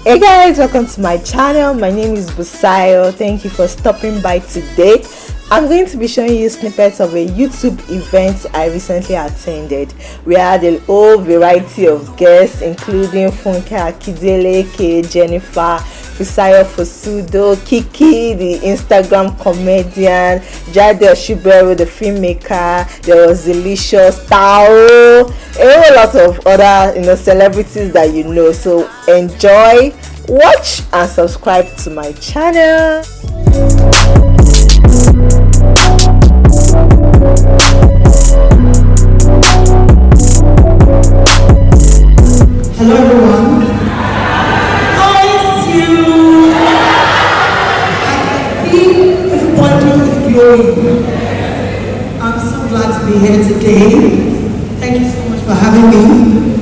Hey guys, welcome to my channel. My name is Fisayo. Thank you for stopping by today. I'm going to be showing you snippets of a YouTube event I recently attended. We had a whole variety of guests including Funke Akindele-Bello, Jennifer, Fisayo Fosudo, Kiekie, the Instagram comedian, the filmmaker. There was Zeelicious, taooma, a whole lot of other celebrities that you know. So enjoy, watch and subscribe to my channel. Hello everyone. How is you? I feel everybody is glowing. I'm so glad to be here today. Thank you so much for having me.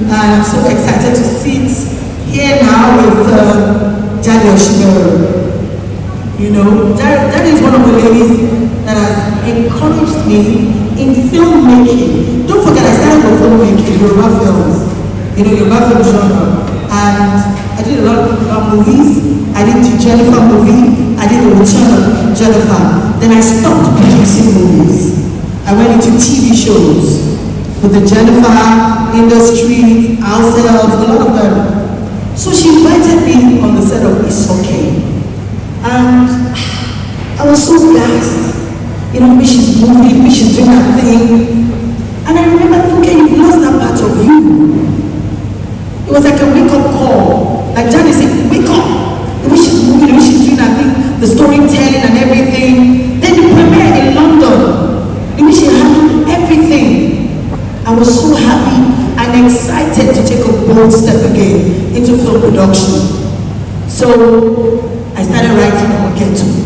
I'm so excited to sit here now with Daddy. You know, Daddy is one of the ladies that has encouraged me in filmmaking. Don't forget, I started with filmmaking, Yoruba films. Yoruba film genre. And I did a lot of movies. I did the Jennifer movie. I did the Return of Jennifer. Then I stopped producing movies. I went into TV shows with the Jennifer industry, ourselves, a lot of them. So she invited me on the set of It's Okay. And I was so gassed. Maybe she's moving, maybe she's doing that thing. And I remember thinking, you've lost that part of you. It was like a wake-up call. Like Johnny said, wake up. The way she's moving, the way she's doing that thing, the storytelling and everything. Then the premiere in London, the way she handled everything. I was so happy and excited to take a bold step again into film production. So I started writing on Get2.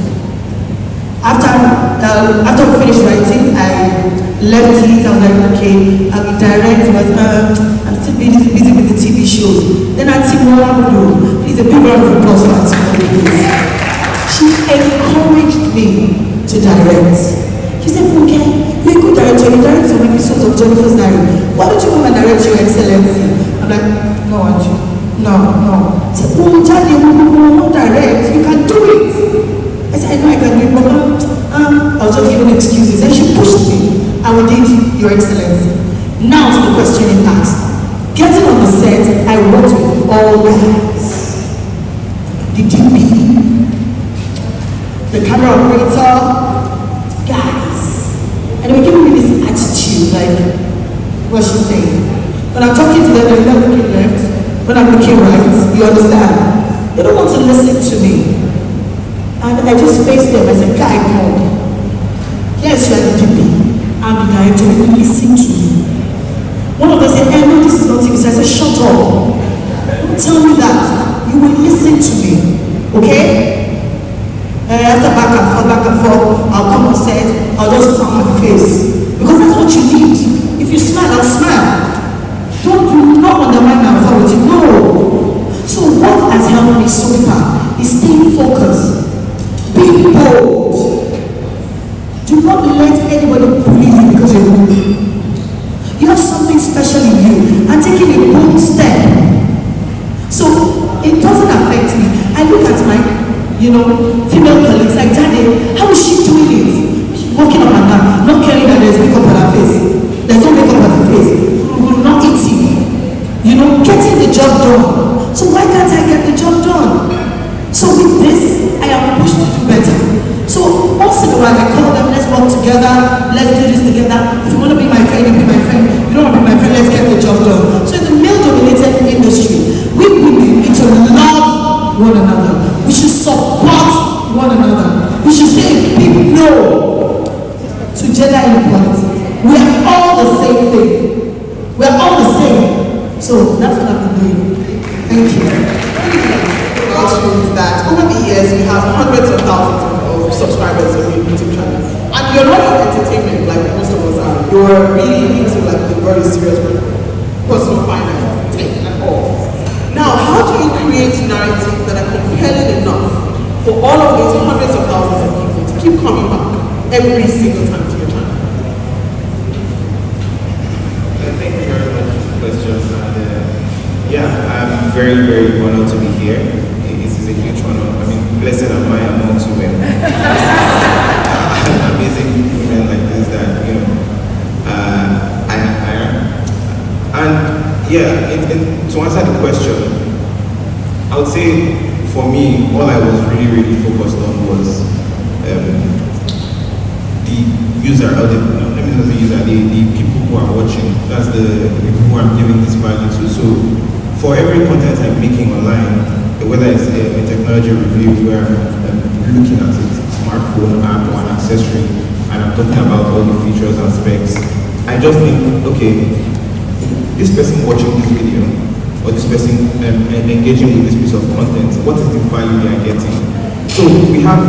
After we finished writing, I left it. I was like, okay, I'll be direct, but I'm still busy with the TV shows. Then Auntie Mohammed, please, a big round of applause for Auntie Mohammed. She encouraged me to direct. She said, Funke, you're a good director. You direct some episodes of Jennifer's Diary. Why don't you come and direct Your Excellency? I'm like, no, Auntie. No. She said, oh, Daddy, we won't direct. You can do it. I said, I know I can do it, but I was just giving excuses. And she pushed me. I will did Your Excellency. Now to the question it asked. Getting on the set, I worked with all guys. The DP, the camera operator, guys. And they were giving me this attitude, like, what's she saying? When I'm talking to them, they're not looking left. When I'm looking right, you understand? They don't want to listen to me. And I just faced them. I said, guy, come. Yes, you are the DP. I'm the director. You listen to me. One of them said, hey, no, this is not TV. So I said, shut up. Don't tell me that. You will listen to me. Okay? After back and forth, I'll come on set. I'll just frown my face. Because that's what you need. If you smile, I'll smile. Don't undermine my authority. No. So what has helped me so far is staying focused. Be bold. Do not let anybody bully you because you're good. You have something special in you and taking a bold step. So it doesn't affect me. I look at my, female colleagues like, Daddy, how is she doing it? She's walking up and down, not caring that there's makeup on her face. There's no makeup on her face. Not eating. Getting the job done. So why can't I get the job done? So with this, I am pushed to do better. So once in a while, I call them, let's work together, let's do this together. If you want to be my friend, you be my friend. If you don't want to be my friend, let's get the job done. So in the male-dominated industry, we women need to love one another. We should support one another. We should say a big no to gender inequality. We are all the same thing. We are all the same. So that's what I've been doing. Thank you. Is that over the years we have hundreds of thousands of subscribers on your YouTube channel, and you're not for entertainment like most of us are. You're really into like the very serious personal finance take and all. Now, how do you create narratives that are compelling enough for all of these hundreds of thousands of people to keep coming back every single time to your channel? Thank you very much for the question. Yeah, I'm very, very honored to be here. would say for me, all I was really focused on was the user, or let me not say user, the people who are watching. That's the people who I'm giving this value to. So for every content I'm making online, whether it's a technology review where I'm looking at a smartphone app or an accessory, and I'm talking about all the features and specs, I just think, okay, this person watching this video, or this person engaging with this piece of content, what is the value they are getting? So we have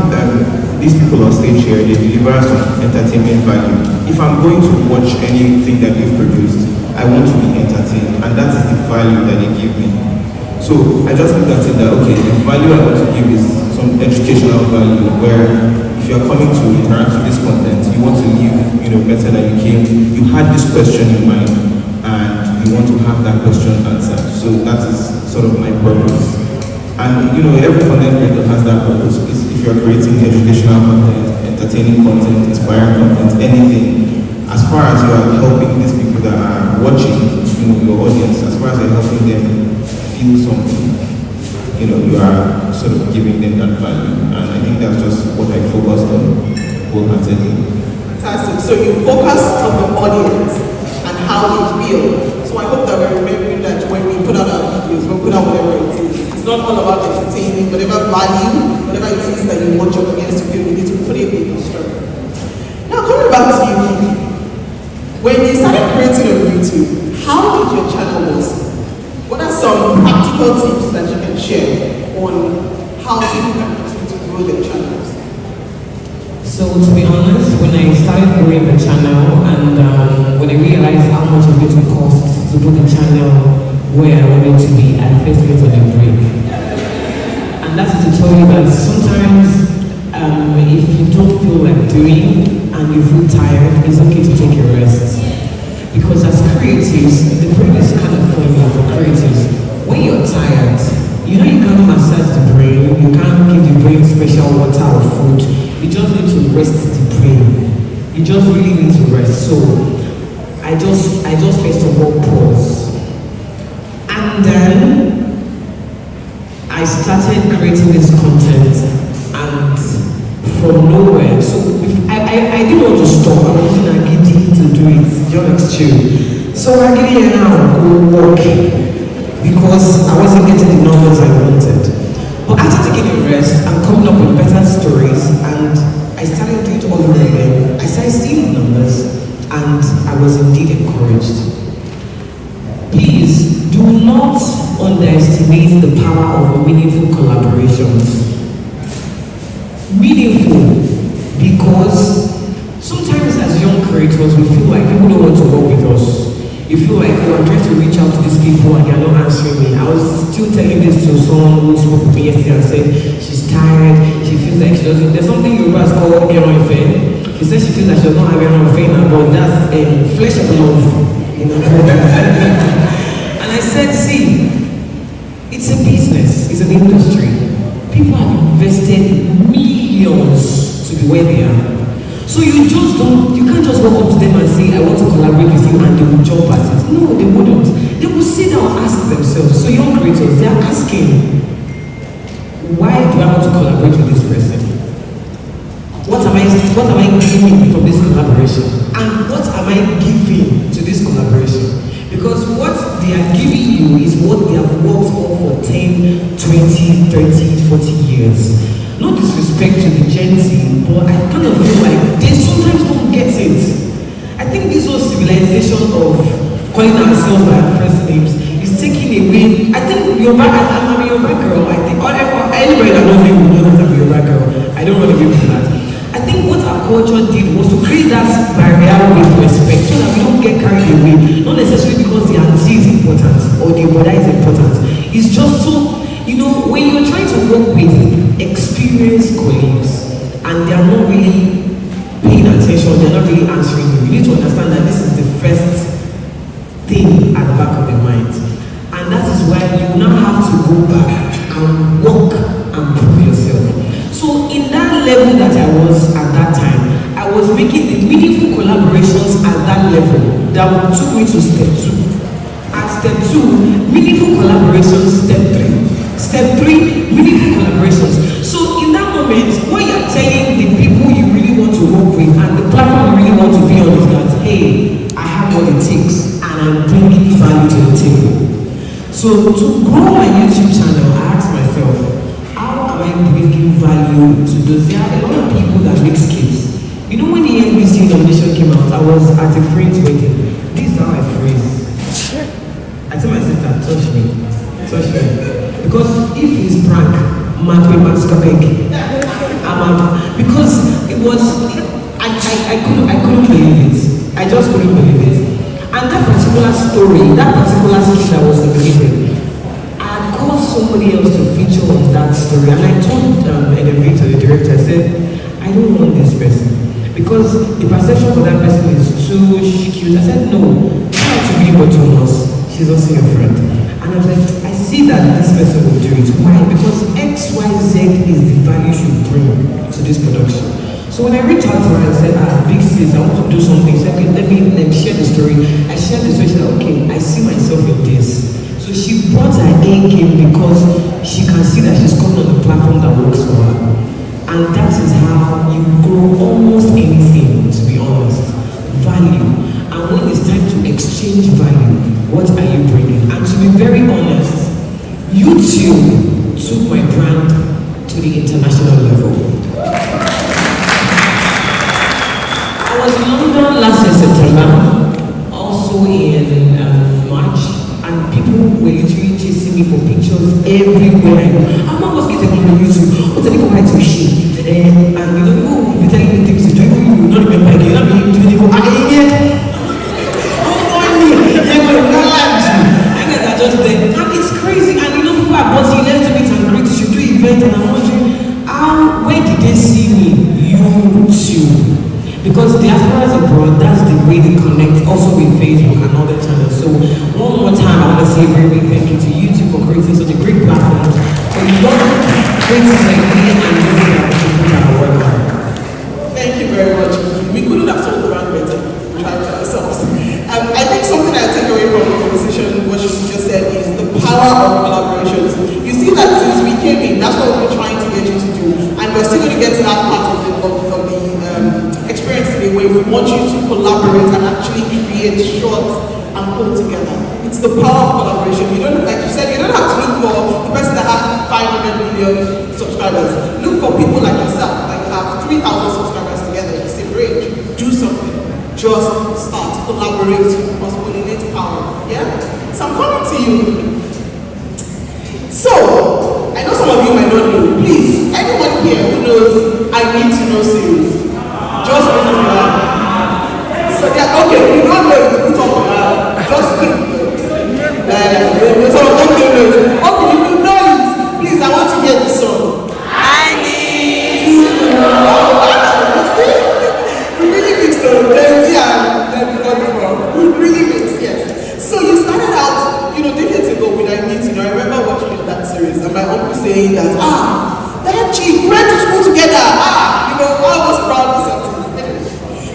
these people on stage here, they deliver us some entertainment value. If I'm going to watch anything that they've produced, I want to be entertained, and that is the value that they give me. So I just look at it that, okay, the value I want to give is some educational value, where if you're coming to interact with this content, you want to leave, better than you came. You had this question in mind, and you want to have that question answered. So that is sort of my purpose. And every content creator has that purpose. If you're creating educational content, entertaining content, inspiring content, anything, as far as you are helping these people that are watching, your audience, as far as you're helping them feel something, you are sort of giving them that value. And I think that's just what I focused on wholeheartedly. Fantastic. So you focus on the audience and how they feel. So I hope that we're remembering that when we put out our videos, we put out whatever it is. It's not all about entertaining, whatever value, whatever it is that you want your audience to feel, you need to put it in your story. Now coming back to you, Kiekie. When you started creating on YouTube, how did your channel work? What are some practical tips that you can share on how people can continue to grow their channels? So to be honest, when I started growing the channel and when I realized how much it would cost to put the channel where I wanted to be, I first went on a break. And that is to tell you that sometimes if you don't feel like doing and you feel tired, it's okay to take a rest. Because as creatives, the brain is kind of funny for creatives. When you're tired, you can't massage the brain, you can't give the brain special water or food. You just need to rest the brain. You just really need to rest. So I just first of all pause. And then I started creating this content, and from nowhere, so I didn't want to stop. I was using a giddy to do it, just chill. So I didn't now go work because I wasn't getting the numbers I wanted. But after taking a rest and coming up with better stories, and I started doing it all over again, I started seeing numbers, and I was indeed encouraged. Please do not underestimate the power of meaningful collaborations. Meaningful, because sometimes as young creators we feel like people don't want to work with us. You feel like, I'm trying to reach out to these people and they're not answering me. I was still telling this to someone who spoke to me yesterday and said she's tired, she feels like she doesn't. There's something you guys call Eron. She said she feels like she does not have Eron now, but that's flesh of love. And I said, see, it's a business, it's an industry. People have invested millions to be where they are. So you can't just walk up to them and say, I want to collaborate with you, and they will jump at it. No, they wouldn't. They will sit down and ask themselves. So young creators, they are asking, why do I want to collaborate with this person? What am I giving from this collaboration? And what am I giving to this collaboration? Because what they are giving you is what they have worked for 10, 20, 30, 40 years. No disrespect to the Gen Z, but I kind of feel like they sometimes don't get it. I think this whole civilization of calling ourselves by our first names is taking away. I think I'm a Yoruba girl. I think anybody that knows me will know that I'm a Yoruba girl. I don't run away from that. I think what our culture did was to create that barrier with respect so that we don't get carried away. Not necessarily because the auntie is important or the brother is important. It's just so, when you're trying to work with experienced colleagues and they're not really paying attention, they're not really answering you, you need to understand that this is the first thing at the back of their mind. And that is why you now have to go back and work and prove yourself. So in that level that I was at that time, I was making the meaningful collaborations at that level that took me to step 2. At step 2, meaningful collaborations, step 3. Step 3 to grow my YouTube channel, I asked myself, how am I bringing value to those? There are a lot of people that make skits. You know, when the NBC nomination came out, I was at a friend's wedding. This is how I phrase. I told my sister, touch me. Because if it's prank, Max Kabek. Because it was, I couldn't believe it. I just couldn't believe it. And that particular story, that particular skit I was nominated, I had called somebody else to feature on that story. And I told the director, I said, I don't want this person. Because the perception for that person is too cute. I said, no, try to be what you must. She's also your friend. And I was like, I see that this person will do it. Why? Because XYZ is the value you bring to this production. So when I reached out to her and said, big sis, I want to do something, she said, okay, let me share the story. I shared the story, she said, okay, I see myself in this. So she brought her A game because she can see that she's coming on the platform that works for her. And that is how you grow almost anything, to be honest. Value. And when it's time to exchange value, what are you bringing? And to be very honest, YouTube took my brand to the international level. I was in London last September, also in March, and people were literally chasing me for pictures everywhere. I'm not going to get on YouTube. What's the name of shit? And you don't go, you're telling me things you do, you not remember again. I mean, you go, I just there. And it's crazy. And you know, people are buzzing, let's do meet and greet, you should do event, and I'm wondering, where did they see me? YouTube. Because diasporas abroad, that's the way they connect, also with Facebook and other channels. So one more time, I want to say a very big thank you to YouTube for creating such a great platform. For you love places like me and really have people that work hard. Thank you very much. We couldn't have told the brand better. We tried to ourselves. I think something I take away from the conversation, what you just said, is the power of collaborations. You see that since we came in, that's what we're trying to get you to do. And we're still going to get to that part of the experience today where we want you to collaborate and actually create shorts and pull together. It's the power of collaboration. You don't, like you said, you don't have to look for the person that has 500 million subscribers. Look for people like yourself, like have 3,000 subscribers together. You say, great, do something. Just start, collaborate, cross-pollinate power. Yeah? So I'm coming to you. So, I know some of you might not know. Please, anyone here who knows I Need to Know series? Just raise your hand. So, yeah, okay, if you don't know it, put up your hand. Just keep some of them don't know it. Okay, if you know it, please, I want to hear the song. I need to know. We really mixed up. Really mixed, yes. So you started out, decades ago with I Need to Know. I remember watching that series and my uncle saying that, that chick, we went to school together. I was proud of something.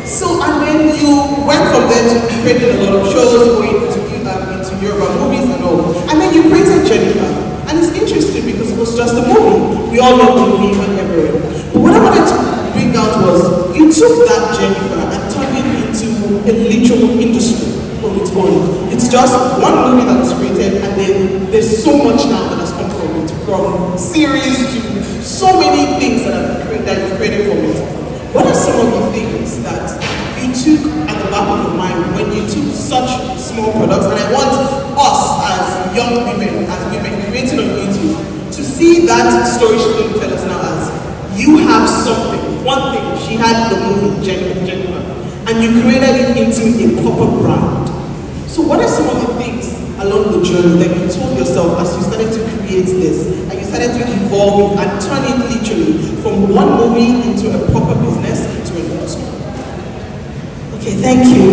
So, and then you went from there to creating a lot of shows, going into Yoruba movies and all. And then you created Jennifer. And it's interesting because it was just a movie. We all know the movie and everywhere. But what I wanted to bring out was, you took that Jennifer and turned it into a literal industry on its own. It's just one movie that was created, and then there's so much now that has come from it, from series to so many things that you've created from it. What are some of the things that you took at the back of your mind when you took such small products? And I want us as young women, creating on YouTube, to see that story she's going to tell us now as you have something, one thing. She had the movie Jennifer, and you created it into a proper brand. So what are some of the things along the journey that you told yourself as you started to create this, and you started to evolve it and turn it literally from one movie into a proper business into an industry? Okay, thank you.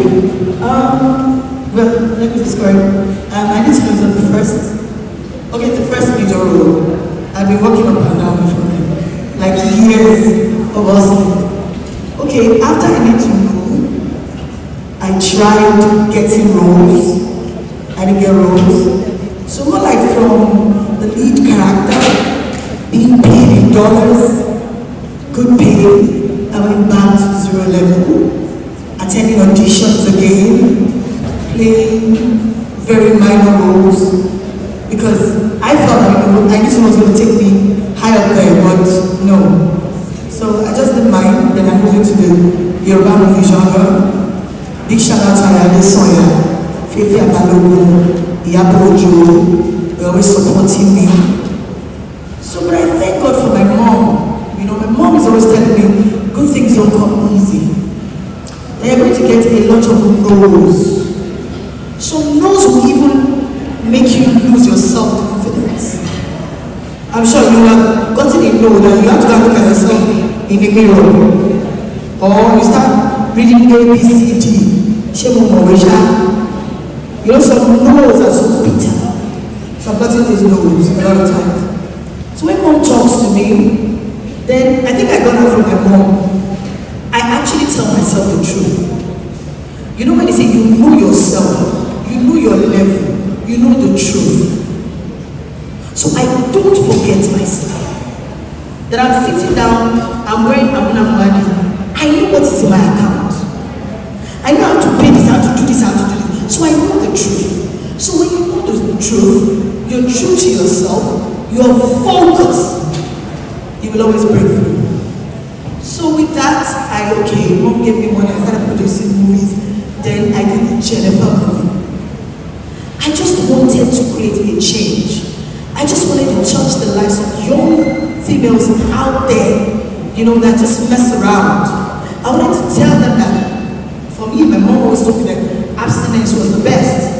Well, let me describe. I need to know the first major role. I've been working up and down before them, like years of us. Okay, after I Need to Know, I tried getting roles. I didn't get roles. So more like from the lead character, being paid in dollars, good pay, I went back to 0 level, attending auditions again, playing very minor roles, because I thought I knew someone was going to take me high up there, but no. So I just didn't mind. Then I moved into the Yoruba movie genre. Big shout out to Ayade Soya, Fefe Abalogun, Iyabo Ojo. They're always supporting me. So, but I thank God for my mom. You know, my mom is always telling me, good things don't come easy. That you're going to get a lot of no's. So no's will even make you lose your self-confidence. I'm sure you have gotten a no that you have to go and look at yourself in the mirror. Or you start reading A, B, C, D. You know, some no's are so bitter. So I've gotten these no's a lot of times. So when mom talks to me, then I think I got that from my mom. I actually tell myself the truth. You know when they say you know yourself, you know your level, you know the truth. So I don't forget myself. That I'm sitting down, I'm wearing money. I know what is in my account. I know how to pay this, how to do this, how to do this. So I know the truth. So when you know the truth, you're true to yourself, you're focused, you will always break through. So with that, mom gave me money, I started producing movies. Then I did the Jennifer movie. I just wanted to create a change. I just wanted to touch the lives of young females out there, you know, that just mess around. I wanted to tell them that, for me, my mom always told me that abstinence was the best.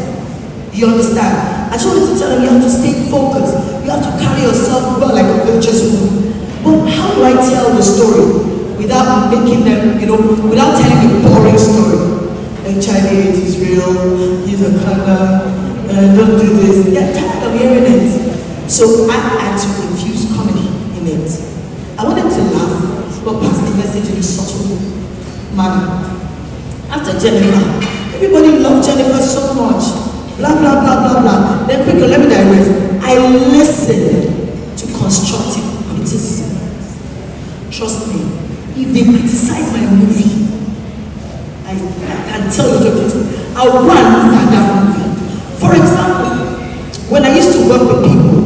You understand? I just wanted to tell them you have to stay focused. You have to carry yourself well like a virtuous woman. But how do I tell the story without making them, you know, without telling a boring story? HIV is real, he's a color, don't do this. They're tired of hearing it. So I had to infuse comedy in it. I wanted to laugh, but pass the message in a subtle manner. After Jennifer, everybody loved Jennifer so much. Blah, blah, blah, blah, blah. Then quickly, let me digress. I listened to constructive criticism. Trust me, if they criticize my movie, I can tell you the truth. I'll go and look at that movie. For example, when I used to work with people,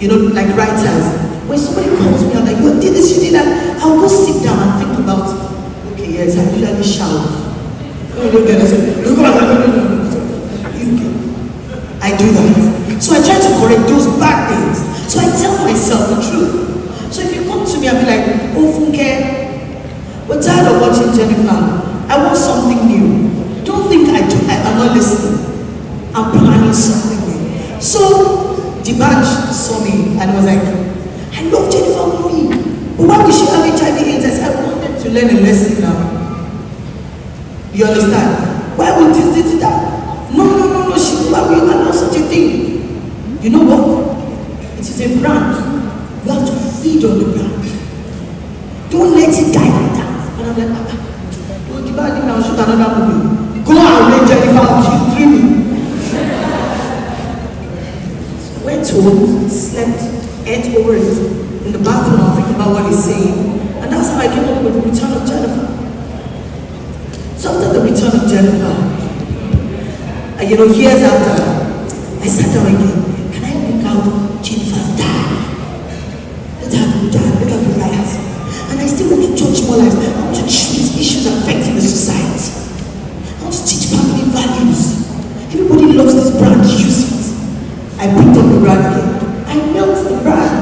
you know, like writers, when somebody calls me out like, you did this, you did that, I'll go sit down and think about, okay, yes, I usually shout. I do that. So I try to correct those bad things. So I tell myself the truth. So if you come to me and be like, oh Funke, we're tired of watching Jennifer. I want something new. Don't think I'm not listening. I'm planning something new. So the badge saw me and was like, I love Jennifer movie. But why would she have HIV/AIDS? I said, I want them to learn a lesson now. You understand? Why would this do that? No, why will you allow such a thing? You know what? It is a brand. You have to feed on the brand. Don't let it die like that. And I'm like, don't give her now, shoot another movie. Go and read Jennifer, she's dreaming. Went home, slept, ate over it. In the bathroom, I'm thinking about what he's saying. And that's how I came up with the Return of Jennifer. So after the Return of Jennifer, you know, years after, I sat down again. Can I bring out Jennifer's dad? Let her be dad, let her be right. And I still want to touch more lives. I want to treat issues affecting the society. I want to teach family values. Everybody loves this brand, use it. I picked up the brand again. I milked the brand.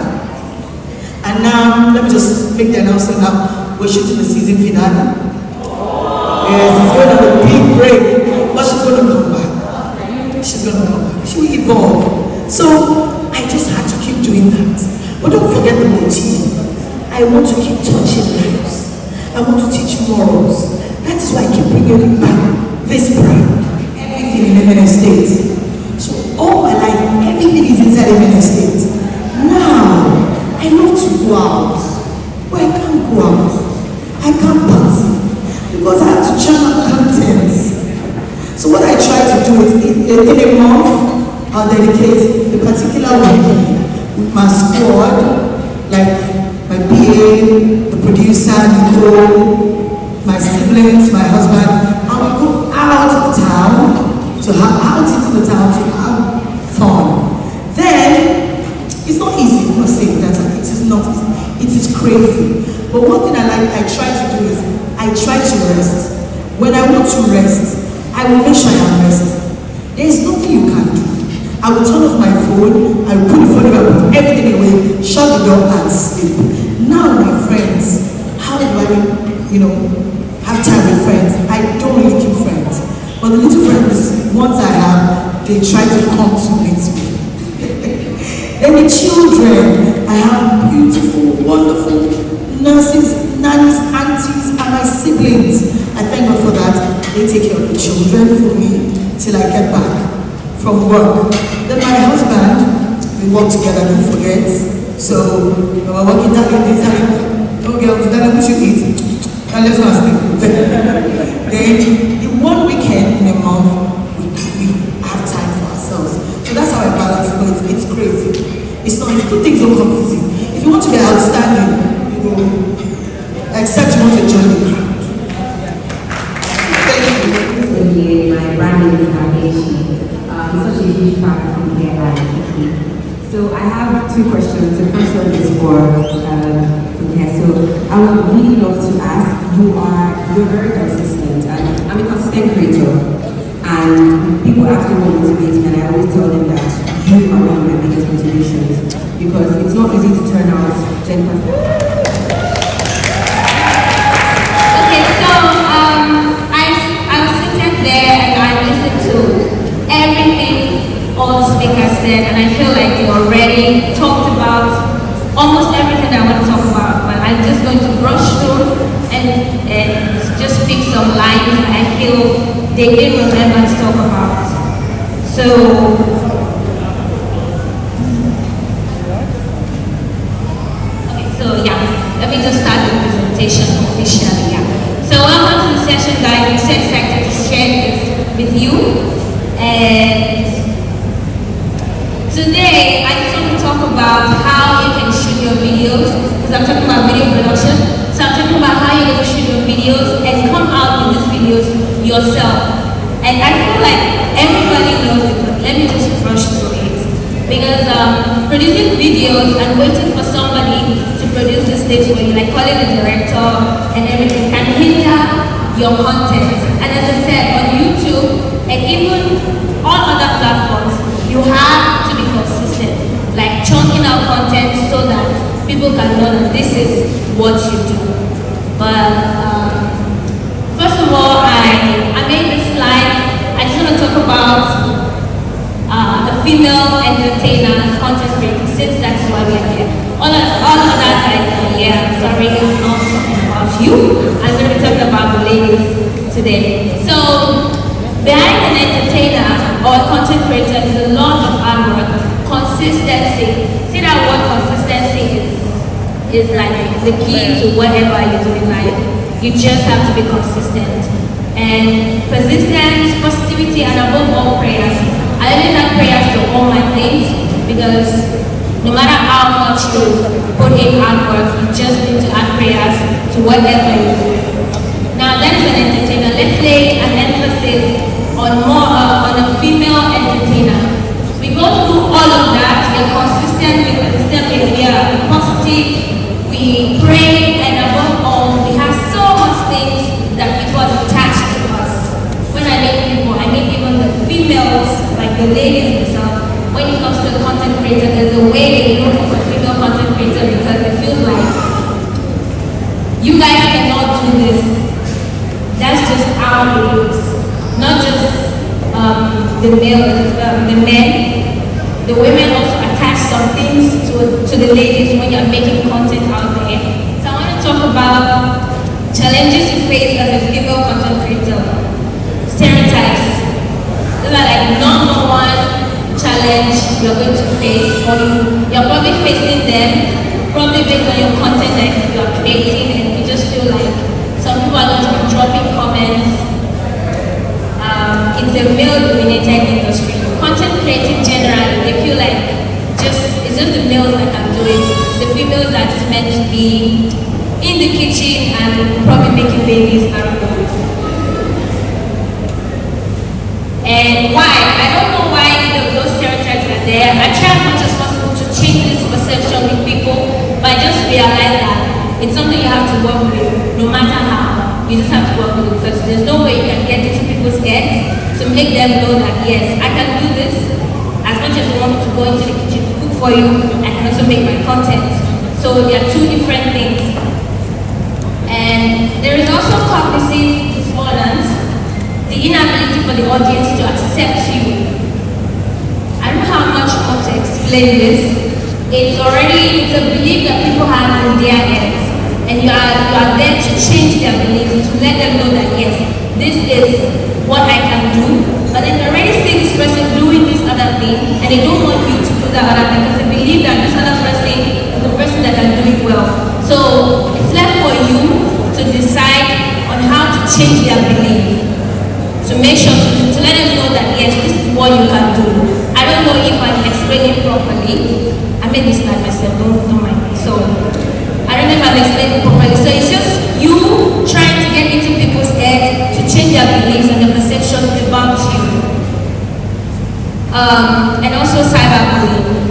And now, let me just make the announcement now. We're shooting the season finale. Yes, it's going to have a big break, but she's going to come back. She's going to come back. She will evolve. So, I just had to keep doing that. But don't forget the motive. I want to keep touching lives. I want to teach morals. That is why I keep bringing back this brand. Everything in Emene State. So, all my life, everything is inside Emene State. Now, I love to go out. But I can't go out. I can't party. Because I have to channel content. So what I try to do is, in a month, I'll dedicate a particular week with my squad, like my PA, the producer, Nicole, my siblings, my husband, and we go out of town, to have out into the town to have fun. Then easy per se, it is not easy. It is crazy. But one thing I try to do is, I try to rest. When I want to rest, I will make sure I am resting. There is nothing you can do. I will turn off my phone, I will put the phone away, I will put everything away, shut the door and sleep. Now my friends, how do I, have time with friends? I don't really keep friends. But the little friends, ones I have, they try to come to meet me. Then the children, I have beautiful, wonderful nurses, nannies, aunties, and my siblings. I thank God for that. They take care of the children for me till I get back from work. Then my husband, we work together, don't forget. So, when we're working that in this time, oh girl, what should you eat? And let's not sleep. Then, in one weekend in a month, we have time for ourselves. So that's how I balance it, but it's crazy. It's not, good things don't come easy. If you want to be outstanding, except you want to join the crowd. Thank you. My brand name is Kiekie. It's such a huge part of Funke and Kiekie. So I have two questions. The first one is for Funke. So I would really love to ask, you're very consistent, and I'm a consistent creator. And people ask me what motivates me, and I always tell them that you are one of my biggest motivations, because it's not easy to turn out Jennifer. Okay, so I was sitting there and I listened to everything all the speakers said, and I feel like you already talked about almost everything I want to talk about, but I'm just going to brush through and just pick some lines that I feel they didn't remember to talk about. So, let me just start the presentation officially. So welcome to the session, guys. I'm so excited to share this with you. And today, I just want to talk about how you can shoot your videos, because I'm talking about video production. So I'm talking about how you can shoot your videos and come out with these videos yourself. And I feel like everybody knows it, but let me just brush through it. Because producing videos and waiting for somebody to produce this thing for you, like calling a director and everything, can hinder your content. And as I said, on YouTube and even all other platforms, you have to be consistent, like chunking out content so that people can know that this is what you do. But first of all, I made this slide. I just want to talk about a female entertainer, content creator, since that's why we're here. All of that guys are here. I'm sorry, I'm not talking about you. I'm going to be talking about the ladies today. So, behind an entertainer or a content creator is a lot of hard work, consistency. See, that word consistency is like the key to whatever you do in life. You just have to be consistent. And persistence, positivity, and above all prayers. I always have prayers to all my things, because no matter how much you put in hard work, you just need to add prayers to whatever you do. Now, that is an entertainer. Let's lay an emphasis on a female entertainer. We go through all of that. We're consistent, we are positive, we pray, and above all, we have so much things that people attach to us. When I mean people, I mean even the females, like the ladies themselves. When it comes to the content creator, there's a way they look at a female content creator, because it feels like you guys cannot do this. That's just how it looks. Not just the men. The women also attach some things to the ladies when you're making content out there. So I want to talk about challenges you face as a female content creator. Stereotypes. Those are like number one challenge you're going to face, or you're probably facing them, probably based on your content that you're creating, and you just feel like some people are going to be dropping comments. It's a male-dominated industry. Content creating generally, they feel like it's just the males that can do it. The females are just meant to be in the kitchen and probably making babies around the world. And why? I don't know why those stereotypes are there. I try as much as possible to change this perception. just realized that it's something you have to work with, no matter how. You just have to work with it because there's no way you can get into people's heads to make them know that yes, I can do this. As much as you want me to go into the kitchen to cook for you, I can also make my content. So there are two different things. And there is also cognitive dissonance, the inability for the audience to accept you. I don't know how much more to explain this. It's a belief that people have in their heads. And you are there to change their beliefs, to let them know that yes, this is what I can do. But then they already see this person doing this other thing, and they don't want you to do that other thing because they believe that this other person is the person that can do it well. So it's left for you to decide on how to change their belief, to make sure to let them know that yes, this is what you can do. I don't know if I'm explaining properly. I made this slide myself, don't mind me. So I don't know if I'm explaining properly. So it's just you trying to get into people's heads to change their beliefs and their perception about you. And also cyberbullying.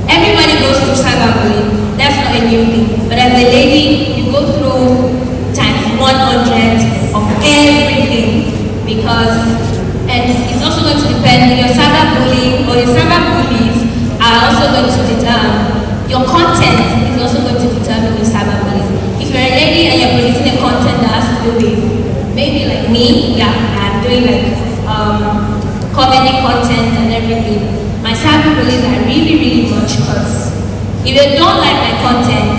Everybody goes through cyberbullying. That's not a new thing. But as a lady, you go through times 100 of everything and it's also going to depend on your cyberbullying or your cyberbullies are also going to determine your content is also going to determine your cyberbullying. If you're a lady and you're producing a content that has to do with maybe like me, I'm doing like comedy content and everything. My cyberbullies are really much because if they don't like my content,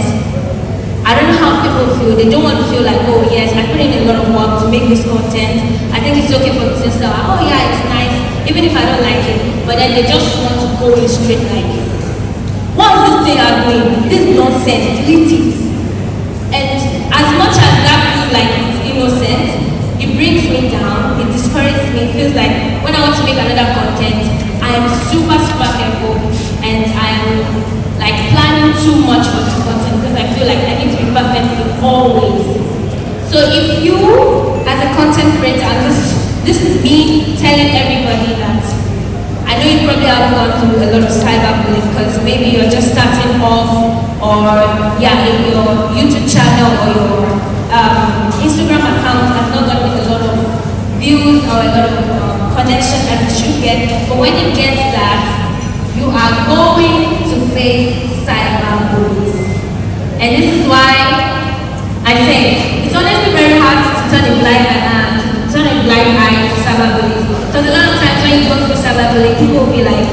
I don't know how people feel. They don't want to feel like, oh yes, I put in a lot of work to make this content. I think it's okay for business to oh yeah, it's nice, even if I don't like it. But then they just want to go in straight like, what's this thing I'm doing? This is nonsense, delete it. And as much as that feels like it's innocent, it brings me down, it discourages me. It feels like when I want to make another content, I am super careful and I'm like planning too much for this content because I feel like I need to be perfect in all ways. So if you, as a content creator, this is me telling everybody that I know you probably haven't gone through a lot of cyberbullying because maybe you're just starting off or in your YouTube channel or your Instagram account has not gotten a lot of views or a lot of connection as it should get. But when it gets that, you are going to face cyberbullies. And this is why I say it's honestly very hard to turn a blind eye to cyberbullies. Because a lot of times when you go through cyberbullying, people will be like,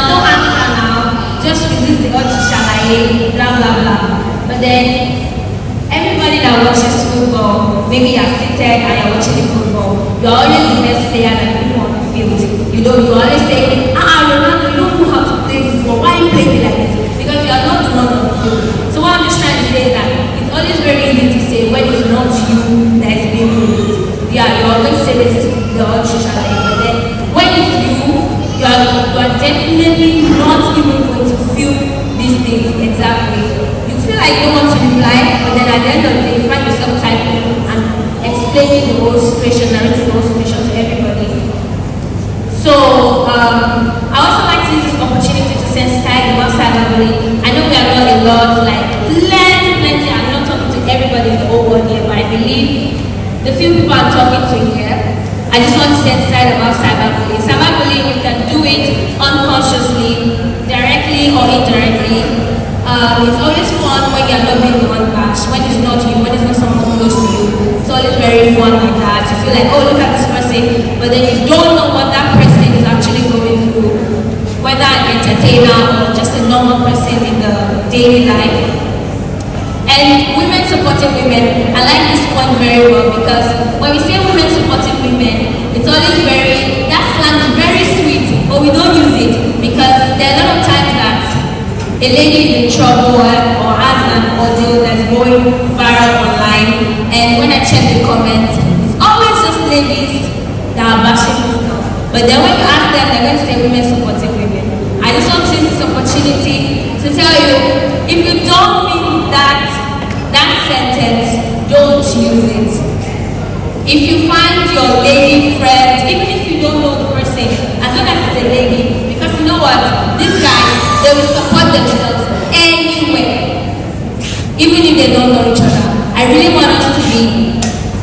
don't answer now, just resist the urge to shalaye, blah blah blah. But then everybody that watches football, maybe you're seated and you're watching the football, you're always the best player that people on the field. You always say, Ronaldo, you don't know how to play this ball. Why are you playing it like this? Because you are not the one on the field. So what I'm just trying to say is that it's always very easy to say when it's not you that is being bullied. Yeah, you always say this is the social life, but then when it's you are definitely not even going to feel these things exactly. You feel like you don't want to reply, but then at the end of the day, you find yourself typing and explaining the whole situation, narrating the whole situation to everybody. So I also like to use this opportunity to sensitize about cyberbullying. I know we are not a lot, like plenty. I'm not talking to everybody in the whole world here, but I believe the few people I'm talking to here, I just want to sensitize about cyberbullying. Cyberbullying, you can do it unconsciously, directly or indirectly. It's always fun when you're not being the one bashed, when it's not you, when it's not someone close to you. It's always very fun like that. You feel like, oh, look at this person, but then you don't know what that person is actually going through, whether an entertainer or just a normal person in the daily life. And women supporting women, I like this point very well because when we say women supporting women, it's always that slang is very sweet, but we don't use it because there are a lot of times that a lady is in trouble or has an audio that's going viral online, and when I check the comments, it's always just ladies that are bashing this girl. But then when you ask them, they're going to say women supporting women. I just want to use this opportunity to tell you, if you don't mean that sentence, don't use it. If you find your lady friend, even if you don't know the person, as long as it's a lady, because you know what, these guys, they will support themselves anywhere. they don't know each other. I really want us to be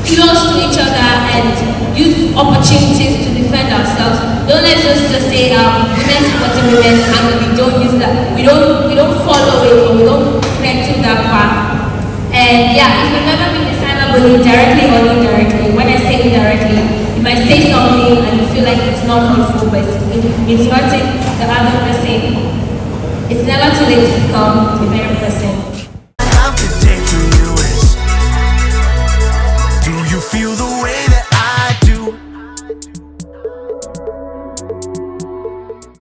close to each other and use opportunities to defend ourselves. Don't let's just say women supporting women and we don't use that. We don't follow it or we don't connect to that path. And yeah, if you've never been a cyberbully directly or indirectly, when I say indirectly, you might say something and you feel like it's not hurtful, but it's hurting the other person. It's never too late to become a better person. How to take you is, do you feel the way that